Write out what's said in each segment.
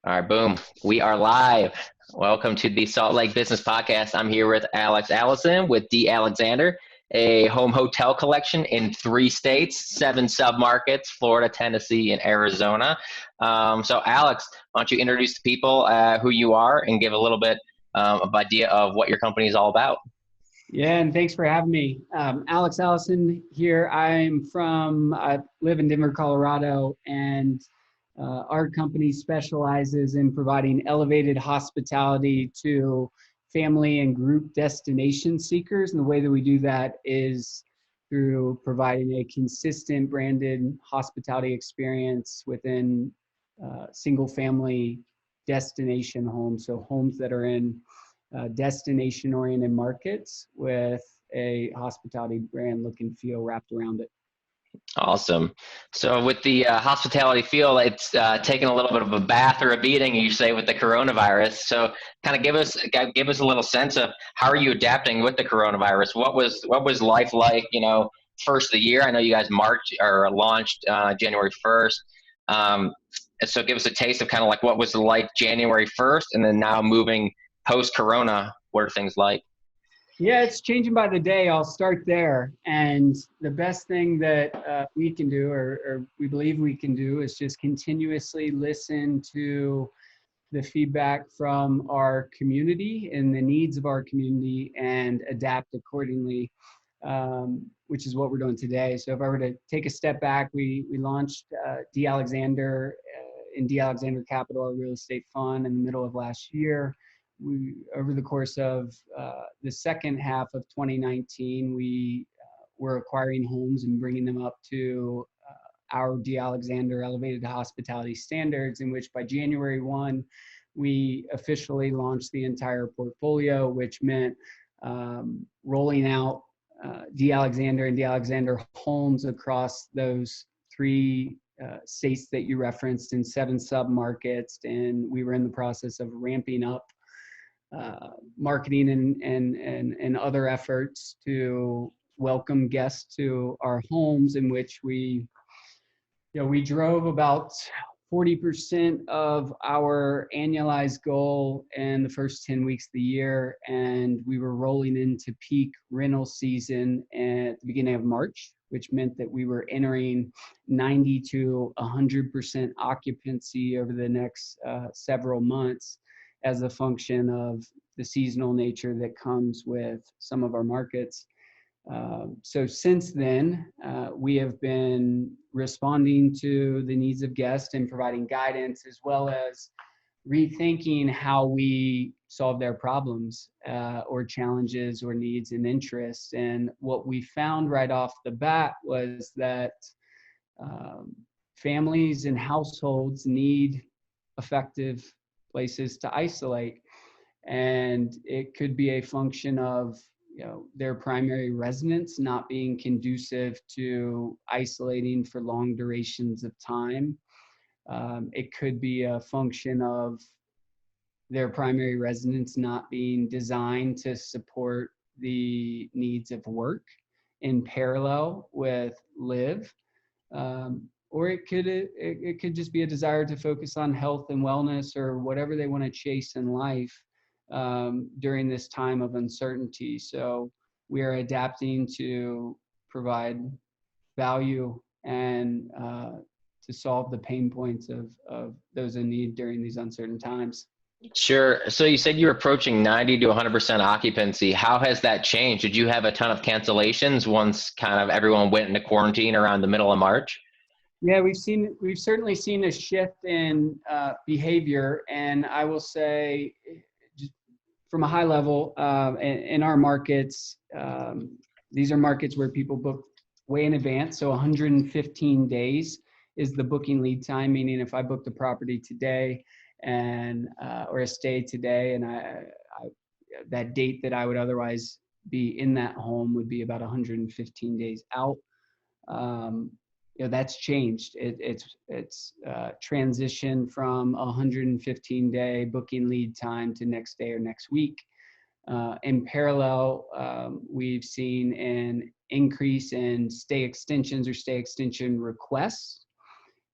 All right, boom. We are live. Welcome to the Salt Lake Business Podcast. I'm here with Allison with D. Alexander, a home hotel collection in 3 states, 7 submarkets, Florida, Tennessee, and Arizona. So, Alex, why don't you introduce the people who you are and give a little bit of idea of what your company is all about? Yeah, and thanks for having me. Allison here. I live in Denver, Colorado, and our company specializes in providing elevated hospitality to family and group destination seekers. And the way that we do that is through providing a consistent branded hospitality experience within single family destination homes. So homes that are in destination-oriented markets with a hospitality brand look and feel wrapped around it. Awesome. So with the hospitality feel, it's taken a little bit of a bath or a beating, you say, with the coronavirus. So kind of give us a little sense of how are you adapting with the coronavirus? What was life like, first of the year? I know you guys launched January 1st. So give us a taste of kind of like what was like January 1st and then now moving post-corona, what are things like? Yeah, it's changing by the day. I'll start there. And the best thing that we can do, or we believe we can do, is just continuously listen to the feedback from our community and the needs of our community and adapt accordingly, which is what we're doing today. So if I were to take a step back, we launched D. Alexander in D. Alexander Capital, our real estate fund, in the middle of last year. Over the course of the second half of 2019, we were acquiring homes and bringing them up to our D. Alexander elevated hospitality standards, in which by January 1, we officially launched the entire portfolio, which meant rolling out D. Alexander and D. Alexander homes across those 3 states that you referenced in 7 submarkets. And we were in the process of ramping up marketing and other efforts to welcome guests to our homes, in which we drove about 40% of our annualized goal in the first 10 weeks of the year, and we were rolling into peak rental season at the beginning of March, which meant that we were entering 90 to 100% occupancy over the next several months, as a function of the seasonal nature that comes with some of our markets. So since then, we have been responding to the needs of guests and providing guidance, as well as rethinking how we solve their problems or challenges or needs and interests. And what we found right off the bat was that families and households need effective places to isolate. And it could be a function of their primary residence not being conducive to isolating for long durations of time. It could be a function of their primary residence not being designed to support the needs of work in parallel with live. Or it could just be a desire to focus on health and wellness or whatever they want to chase in life during this time of uncertainty. So we are adapting to provide value and to solve the pain points of those in need during these uncertain times. Sure. So you said you're approaching 90 to 100% occupancy. How has that changed? Did you have a ton of cancellations once kind of everyone went into quarantine around the middle of March? Yeah, we've certainly seen a shift in behavior, and I will say, just from a high level, in our markets, these are markets where people book way in advance. So 115 days is the booking lead time, meaning if I booked a property today and or a stay today, and I that date that I would otherwise be in that home would be about 115 days out. That's changed. It's transitioned from 115-day booking lead time to next day or next week. In parallel, we've seen an increase in stay extensions or stay extension requests,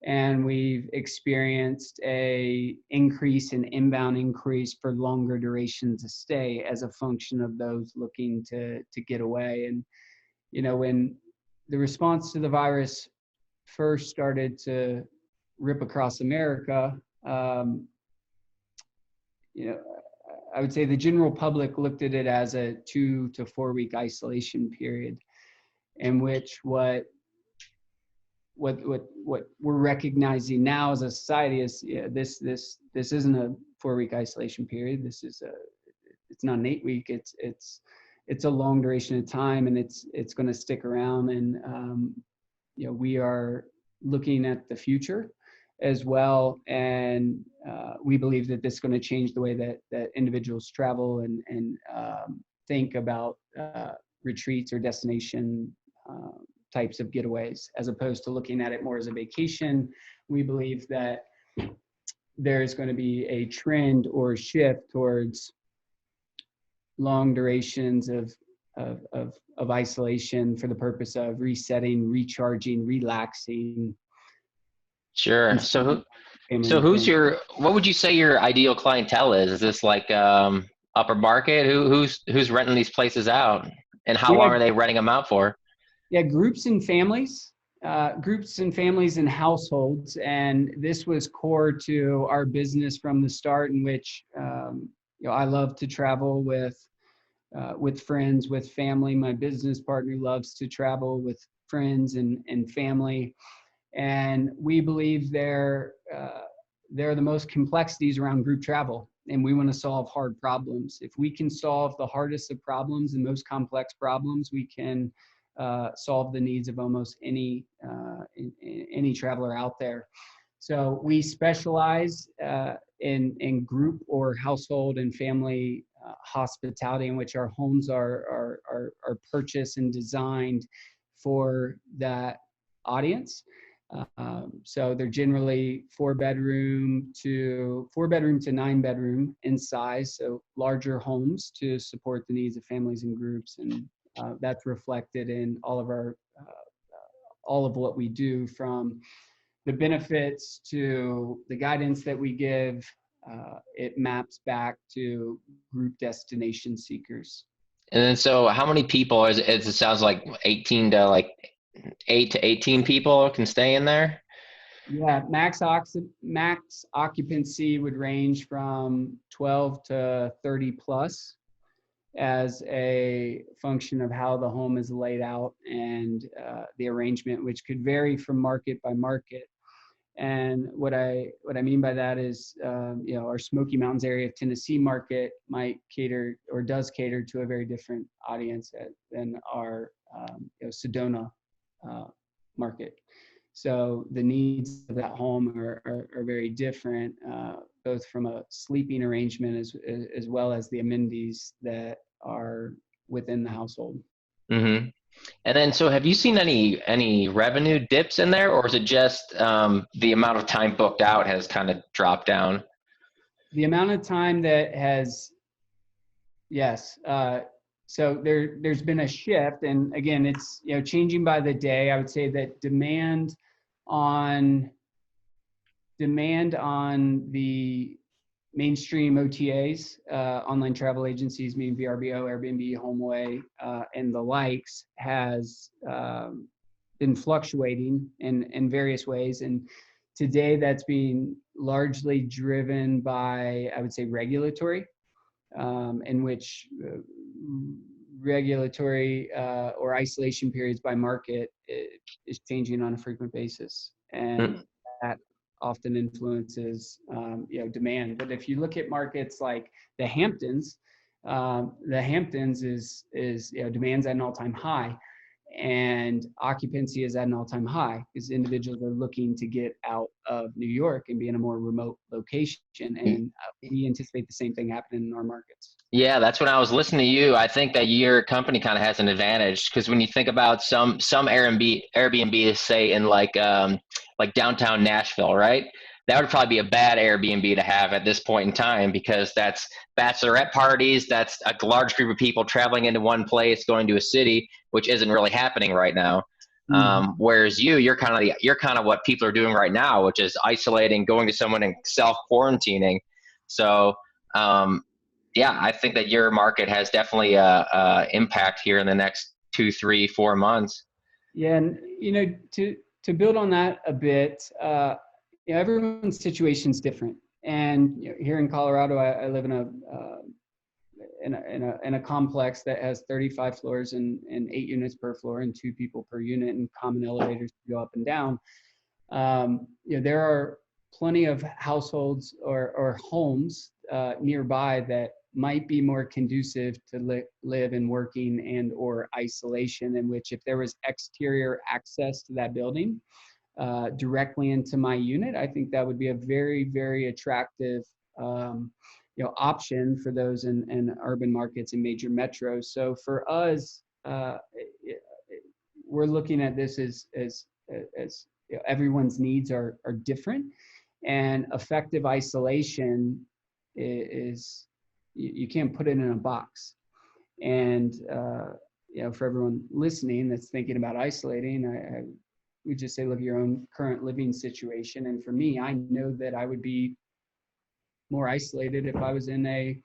and we've experienced a increase in inbound increase for longer durations of stay as a function of those looking to get away. And when the response to the virus first started to rip across America, you know, I would say the general public looked at it as a 2 to 4 week isolation period, in which what we're recognizing now as a society is, this isn't a 4 week isolation period. It's not an 8 week. It's a long duration of time, and it's going to stick around. And we are looking at the future as well, and we believe that this is going to change the way that individuals travel and think about retreats or destination types of getaways, as opposed to looking at it more as a vacation. We believe that there is going to be a trend or a shift towards long durations of isolation for the purpose of resetting, recharging, relaxing. Sure. What would you say your ideal clientele is? Is this like upper market? Who's renting these places out, and how long are they renting them out for? Yeah, groups and families and households. And this was core to our business from the start, in which I love to travel with friends, with family. My business partner loves to travel with friends and family. And we believe there are the most complexities around group travel, and we want to solve hard problems. If we can solve the hardest of problems and most complex problems, we can solve the needs of almost any traveler out there. So we specialize in group or household and family hospitality, in which our homes are purchased and designed for that audience. So they're generally 4-bedroom to 9-bedroom in size, so larger homes to support the needs of families and groups. And that's reflected in all of what we do, from the benefits to the guidance that we give. It maps back to group destination seekers. And then, so how many people it sounds like 18 to like 8 to 18 people can stay in there? Yeah, max occupancy would range from 12 to 30 plus, as a function of how the home is laid out and the arrangement, which could vary from market by market. And what I mean by that is, our Smoky Mountains area of Tennessee market might cater, or does cater, to a very different audience than our Sedona market. So the needs of that home are very different, both from a sleeping arrangement as well as the amenities that are within the household. Mm-hmm. And then, so have you seen any revenue dips in there, or is it just the amount of time booked out has kind of dropped down? The amount of time that has, yes. So there's been a shift, and again, it's changing by the day. I would say that demand on the mainstream OTAs, online travel agencies, meaning VRBO, Airbnb, HomeAway, and the likes, has been fluctuating in various ways. And today that's being largely driven by, I would say, regulatory, in which regulatory or isolation periods by market is changing on a frequent basis. And that often influences demand. But if you look at markets like the Hamptons is demand's at an all-time high, and occupancy is at an all-time high, because individuals are looking to get out of New York and be in a more remote location. And we anticipate the same thing happening in our markets. Yeah, that's when I was listening to you. I think that your company kind of has an advantage, because when you think about some Airbnb, say in like downtown Nashville, right? That would probably be a bad Airbnb to have at this point in time, because that's bachelorette parties, that's a large group of people traveling into one place, going to a city, which isn't really happening right now. Mhm. Whereas you're kind of what people are doing right now, which is isolating, going to someone and self quarantining. So yeah, I think that your market has definitely a impact here in the next 2, 3, 4 months. Yeah, and to build on that a bit, everyone's situation's different. And here in Colorado, I live in a complex that has 35 floors and 8 units per floor and 2 people per unit and common elevators to go up and down. There are plenty of households or homes nearby that might be more conducive to live and working and or isolation, in which if there was exterior access to that building directly into my unit, I think that would be a very, very attractive option for those in urban markets and major metros. So for us, we're looking at this as everyone's needs are different, and effective isolation is you can't put it in a box. And for everyone listening that's thinking about isolating, I we just say look at your own current living situation. And for me, I know that I would be more isolated if I was in a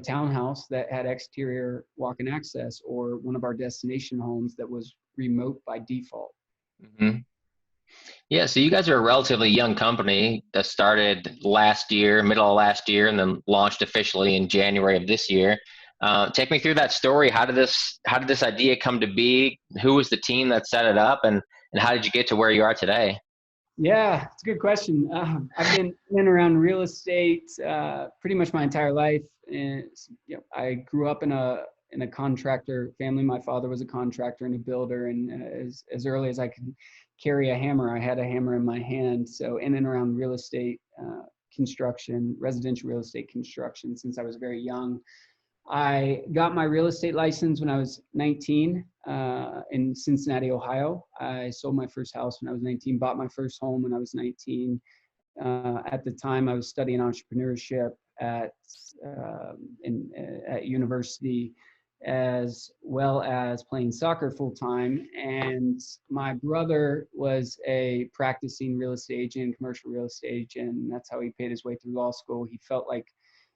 townhouse that had exterior walk-in access, or one of our destination homes that was remote by default. Hmm. Yeah, so you guys are a relatively young company that started last year, middle of last year, and then launched officially in January of this year. Take me through that story. How did this idea come to be? Who was the team that set it up, and how did you get to where you are today? Yeah, it's a good question. I've been in and around real estate pretty much my entire life. And I grew up in a contractor family. My father was a contractor and a builder, and as early as I could carry a hammer, I had a hammer in my hand. So in and around real estate construction, residential real estate construction, since I was very young. I got my real estate license when I was 19 in Cincinnati, Ohio. I sold my first house when I was 19, bought my first home when I was 19. At the time, I was studying entrepreneurship at university, as well as playing soccer full time. And my brother was a practicing real estate agent, commercial real estate agent, and that's how he paid his way through law school. He felt like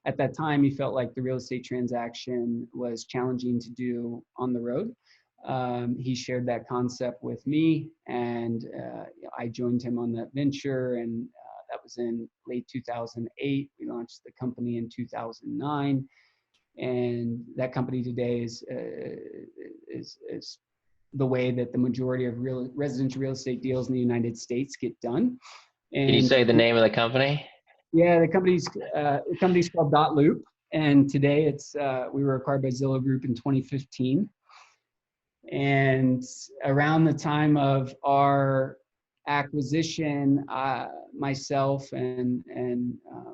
at that time, he felt like the real estate transaction was challenging to do on the road. He shared that concept with me, and I joined him on that venture. And that was in late 2008. We launched the company in 2009, and that company today is the way that the majority of residential real estate deals in the United States get done. Can you And say the name of the company? yeah, the company's called Dot Loop, and today we were acquired by Zillow Group in 2015. And around the time of our acquisition, myself and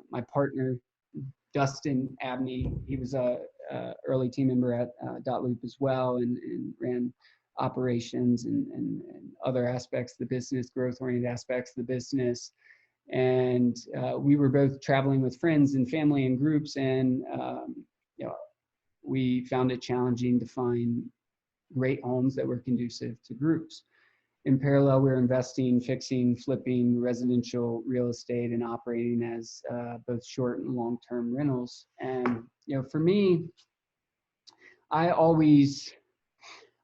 my partner Dustin Abney, he was a early team member at Dot Loop as well, and ran operations and other aspects of the business, growth-oriented aspects of the business. And we were both traveling with friends and family and groups, and we found it challenging to find great homes that were conducive to groups. In parallel, we were investing, fixing, flipping residential real estate and operating as both short and long-term rentals. And for me, I always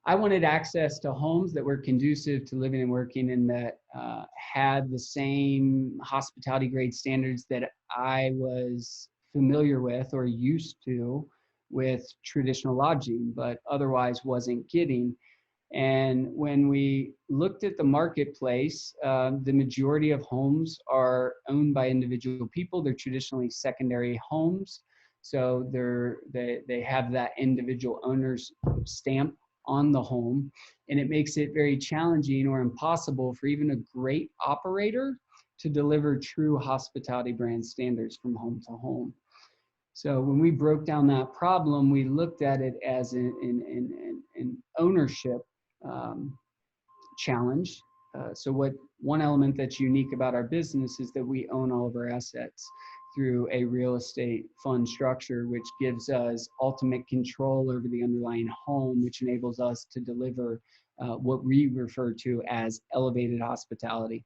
I wanted access to homes that were conducive to living and working, and that had the same hospitality grade standards that I was familiar with or used to with traditional lodging, but otherwise wasn't getting. And when we looked at the marketplace, the majority of homes are owned by individual people. They're traditionally secondary homes. So they have that individual owner's stamp on the home. And it makes it very challenging or impossible for even a great operator to deliver true hospitality brand standards from home to home. So when we broke down that problem, we looked at it as an ownership challenge. So one element that's unique about our business is that we own all of our assets through a real estate fund structure, which gives us ultimate control over the underlying home, which enables us to deliver what we refer to as elevated hospitality.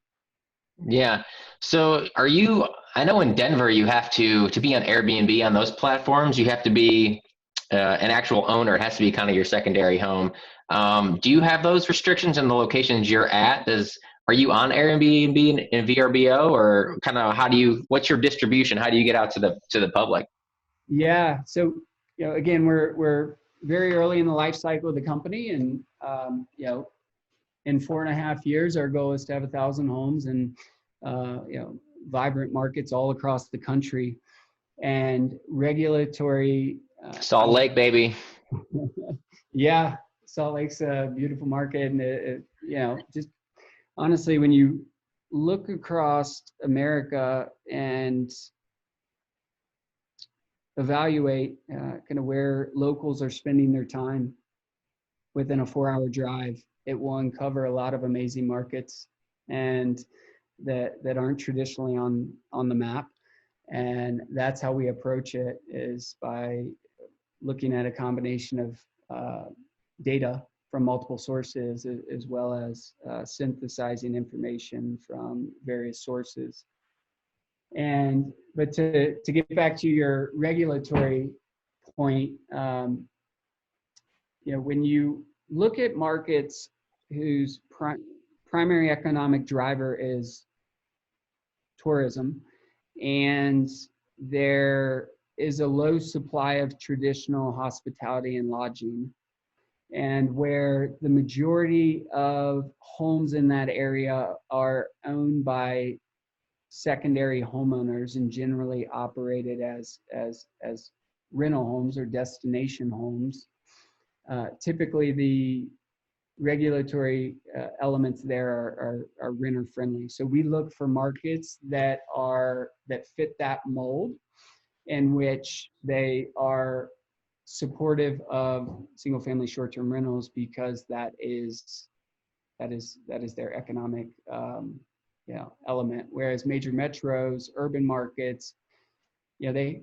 Yeah. So I know in Denver you have to be on Airbnb on those platforms, you have to be an actual owner. It has to be kind of your secondary home. Do you have those restrictions in the locations you're at? Are you on Airbnb and VRBO, or kind of what's your distribution? How do you get out to the public? Yeah. So, again, we're very early in the life cycle of the company, and in 4.5 years, our goal is to have 1,000 homes and vibrant markets all across the country. And regulatory. Salt Lake, baby. Yeah, Salt Lake's a beautiful market, and just honestly, when you look across America and evaluate kind of where locals are spending their time within a 4-hour drive, it will uncover a lot of amazing markets and that aren't traditionally on the map. And that's how we approach it, is by looking at a combination of data from multiple sources, as well as synthesizing information from various sources. But to get back to your regulatory point, when you look at markets whose primary economic driver is tourism, and there is a low supply of traditional hospitality and lodging, and where the majority of homes in that area are owned by secondary homeowners and generally operated as rental homes or destination homes. Typically, the regulatory elements there are renter friendly. So we look for markets that fit that mold, in which they are supportive of single family short-term rentals, because that is their economic element. Whereas major metros, urban markets, they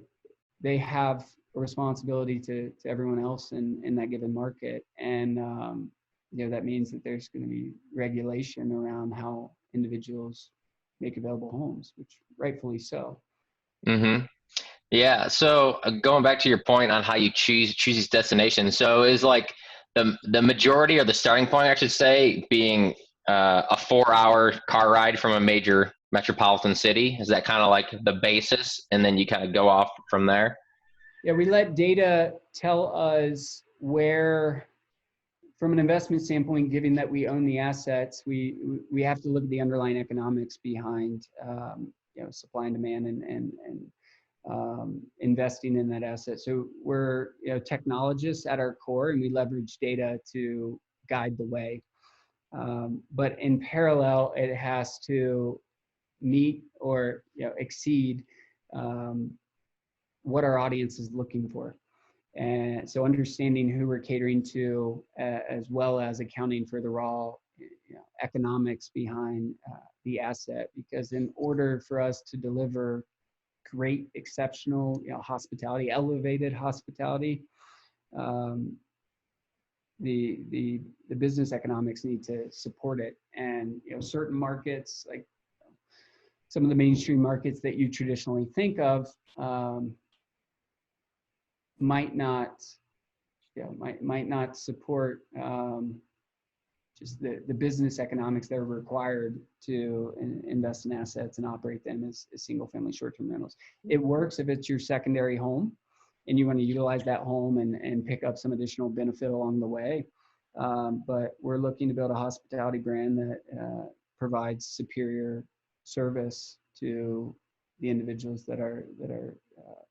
have a responsibility to everyone else in that given market. And that means that there's going to be regulation around how individuals make available homes, which rightfully so. Mm-hmm. Yeah. So going back to your point on how you choose these destinations, so is like the majority, or the starting point, I should say, being a 4-hour car ride from a major metropolitan city. Is that kind of like the basis, and then you kind of go off from there? Yeah, we let data tell us where, from an investment standpoint, given that we own the assets, we have to look at the underlying economics behind supply and demand, and investing in that asset. So we're technologists at our core, and we leverage data to guide the way. But in parallel, it has to meet or exceed what our audience is looking for. And so understanding who we're catering to, as well as accounting for the raw economics behind the asset. Because in order for us to deliver great, exceptional hospitality, elevated hospitality, the business economics need to support it. And certain markets, like some of the mainstream markets that you traditionally think of, might not support just the business economics that are required to invest in assets and operate them as single family short-term rentals. It works if it's your secondary home and you want to utilize that home and pick up some additional benefit along the way. But we're looking to build a hospitality brand that provides superior service to the individuals that are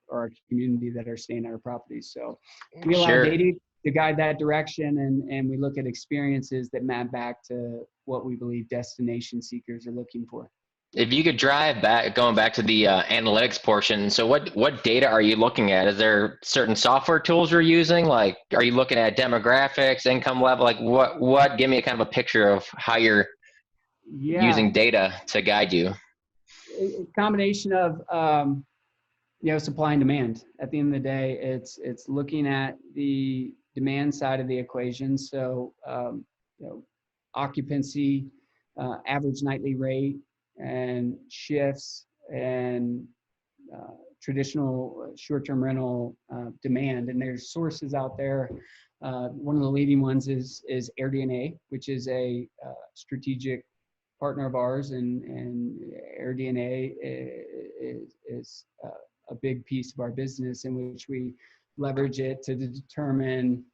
or our community that are staying at our properties. So we allow data to guide that direction, and we look at experiences that map back to what we believe destination seekers are looking for. If you could going back to the analytics portion, so what data are you looking at? Is there certain software tools you're using? Like, are you looking at demographics, income level? Like, what? Give me a kind of a picture of how you're using data to guide you. A combination of supply and demand. At the end of the day, it's looking at the demand side of the equation. So occupancy, average nightly rate, and shifts, and traditional short-term rental demand. And there's sources out there. One of the leading ones is AirDNA, which is a strategic partner of ours, and AirDNA is a big piece of our business, in which we leverage it to determine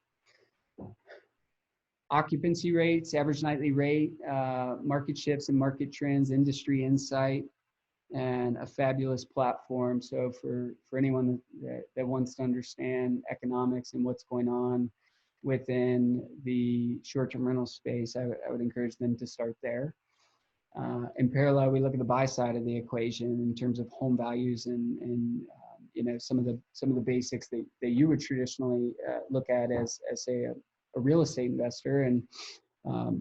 occupancy rates, average nightly rate, market shifts and market trends, industry insight, and a fabulous platform. So for anyone that wants to understand economics and what's going on within the short-term rental space, I would encourage them to start there. In parallel, we look at the buy side of the equation in terms of home values and some of the basics that you would traditionally look at as say a real estate investor, and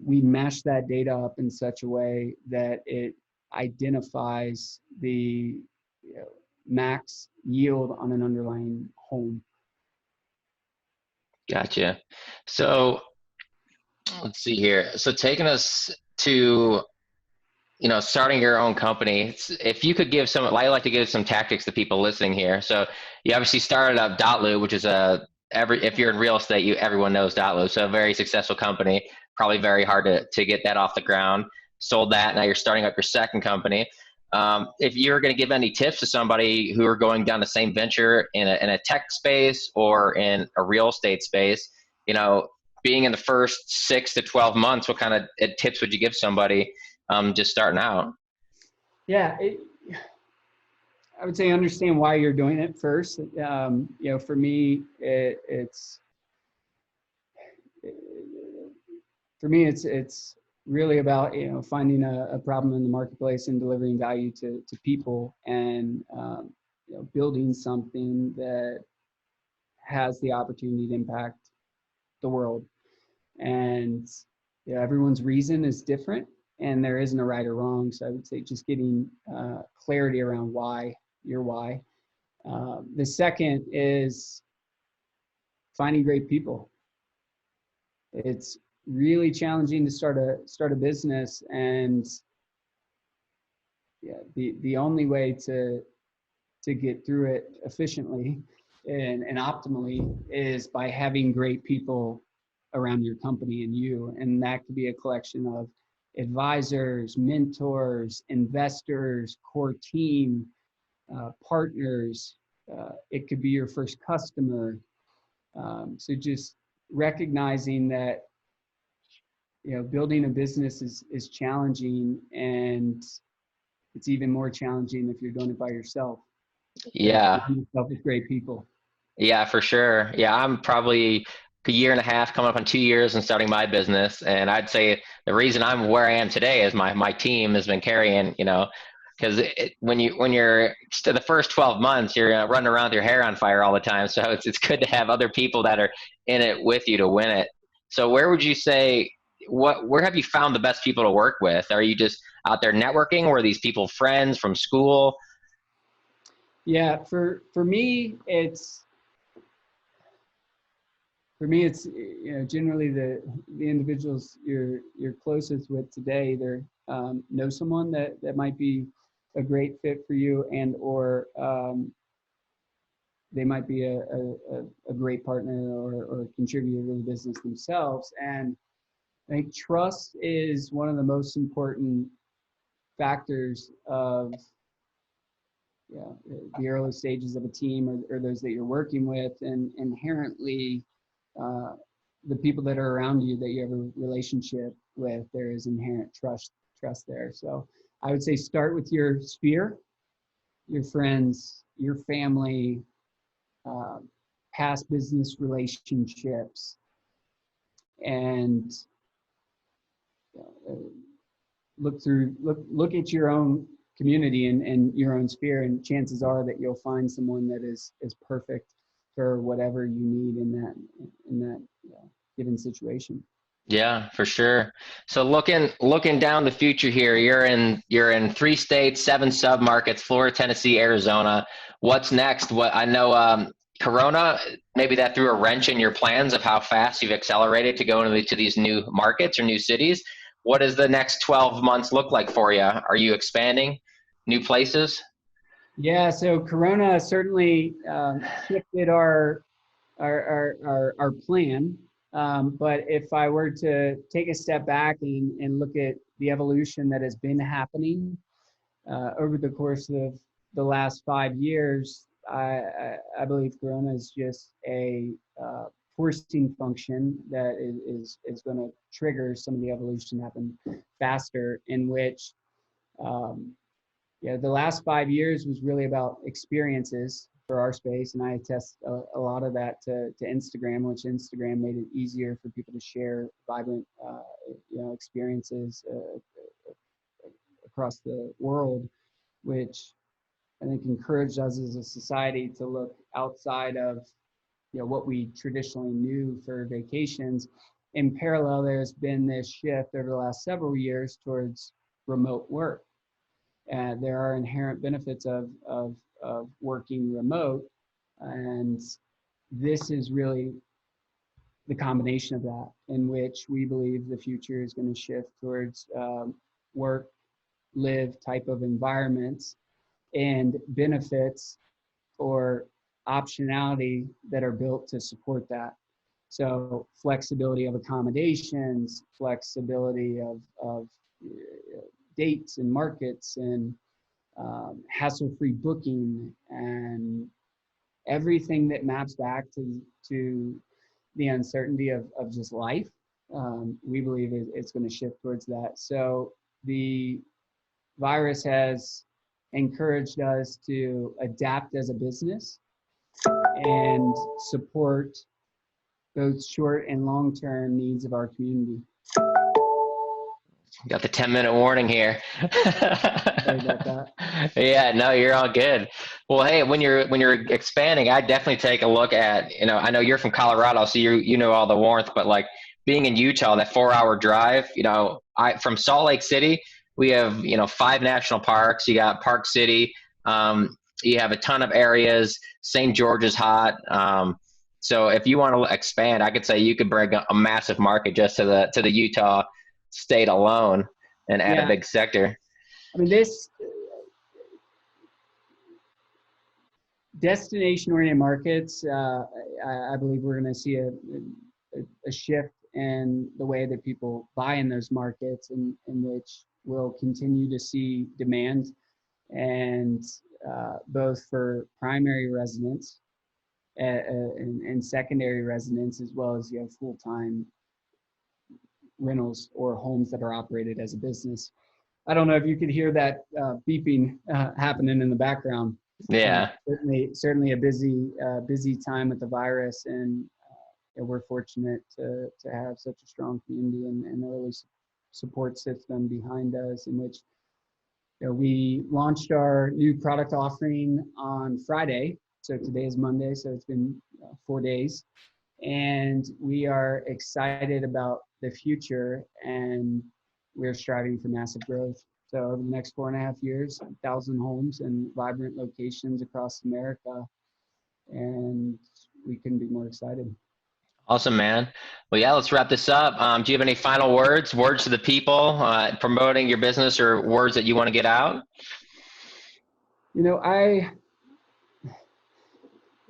we mash that data up in such a way that it identifies the max yield on an underlying home. Gotcha. So let's see here. So taking us to, starting your own company, if you could give I like to give some tactics to people listening here. So you obviously started up Dotlu, which is if you're in real estate, everyone knows Dotlu. So a very successful company, probably very hard to get that off the ground. Sold that. Now you're starting up your second company. If you're going to give any tips to somebody who are going down the same venture in a tech space or in a real estate space, being in the first 6 to 12 months, what kind of tips would you give somebody just starting out? Yeah, I would say understand why you're doing it first. For me, it's really about finding a problem in the marketplace and delivering value to people, and building something that has the opportunity to impact the world. And everyone's reason is different, and there isn't a right or wrong. So I would say just getting clarity around your why. The second is finding great people. It's really challenging to start a business, and the only way to get through it efficiently and optimally is by having great people around your company and you. And that could be a collection of advisors, mentors, investors, core team, partners. It could be your first customer. So just recognizing that building a business is challenging, and it's even more challenging if you're doing it by yourself. Yeah. Yourself with great people. Yeah, for sure. Yeah, I'm probably a year and a half, coming up on 2 years and starting my business. And I'd say the reason I'm where I am today is my team has been carrying, because when you're to the first 12 months, you're running around with your hair on fire all the time. So it's good to have other people that are in it with you to win it. So where would you say, where have you found the best people to work with? Are you just out there networking, or are these people friends from school? Yeah, for me, it's generally the individuals you're closest with today either know someone that might be a great fit for you, and or they might be a great partner or contributor to the business themselves. And I think trust is one of the most important factors of the early stages of a team, or those that you're working with. And inherently, the people that are around you that you have a relationship with, there is inherent trust there. So I would say start with your sphere, your friends, your family, past business relationships, and look at your own community and your own sphere, and chances are that you'll find someone that is perfect for whatever you need in that given situation. Yeah, for sure. So looking down the future here, you're in 3 states, 7 submarkets: Florida, Tennessee, Arizona. What's next? What I know, Corona, maybe that threw a wrench in your plans of how fast you've accelerated to go into to these new markets or new cities. What does the next 12 months look like for you? Are you expanding new places? Yeah, so Corona certainly shifted our plan. But if I were to take a step back and look at the evolution that has been happening over the course of the last 5 years, I believe Corona is just a forcing function that is going to trigger some of the evolution happen faster, in which yeah, the last 5 years was really about experiences for our space, and I attest a lot of that to Instagram, which Instagram made it easier for people to share vibrant, experiences across the world, which I think encouraged us as a society to look outside of what we traditionally knew for vacations. In parallel, there's been this shift over the last several years towards remote work. And there are inherent benefits of working remote. And this is really the combination of that, in which we believe the future is going to shift towards work, live type of environments, and benefits or optionality that are built to support that. So flexibility of accommodations, flexibility of dates and markets, and hassle-free booking, and everything that maps back to the uncertainty of just life. We believe it's going to shift towards that. So the virus has encouraged us to adapt as a business and support both short and long-term needs of our community. Got the 10-minute warning here. Sorry about that. Yeah, no, you're all good. Well, hey, when you're expanding, I definitely take a look at, I know you're from Colorado, so you know all the warmth, but like being in Utah, that 4-hour drive, I from Salt Lake City, we have, 5 national parks. You got Park City. You have a ton of areas. St. George is hot. So if you want to expand, I could say you could bring a massive market just to the Utah state alone and add a big sector. I mean, this destination-oriented markets, I believe we're going to see a shift in the way that people buy in those markets, in which we'll continue to see demand, and both for primary residents and secondary residents, as well as full-time rentals or homes that are operated as a business. I don't know if you could hear that beeping happening in the background. Yeah. Certainly a busy time with the virus, and we're fortunate to have such a strong community and early support system behind us, in which we launched our new product offering on Friday. So today is Monday, so it's been 4 days. And we are excited about the future, and we're striving for massive growth. So over the next 4.5 years, 1,000 homes and vibrant locations across America, and we couldn't be more excited. Awesome, man. Well, yeah, let's wrap this up. Do you have any final words to the people promoting your business, or words that you want to get out?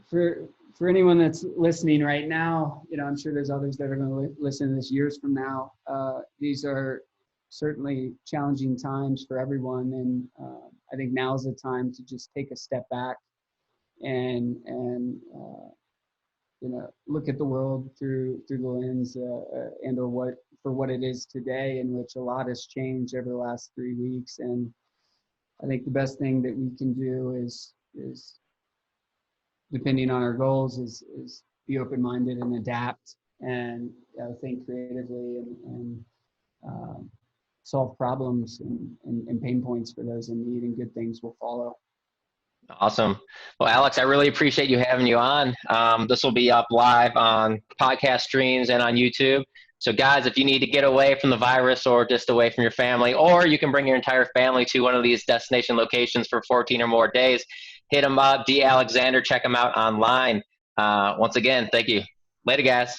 For anyone that's listening right now, I'm sure there's others that are going to listen to this years from now. These are certainly challenging times for everyone, and I think now is the time to just take a step back and look at the world through the lens and or what it is today, in which a lot has changed over the last 3 weeks. And I think the best thing that we can do is depending on our goals, is be open-minded and adapt, and think creatively, and solve problems and pain points for those in need, and good things will follow. Awesome. Well, Alex, I really appreciate you having you on. This will be up live on podcast streams and on YouTube. So guys, if you need to get away from the virus, or just away from your family, or you can bring your entire family to one of these destination locations for 14 or more days, hit them up, D. Alexander, check them out online. Once again, thank you. Later, guys.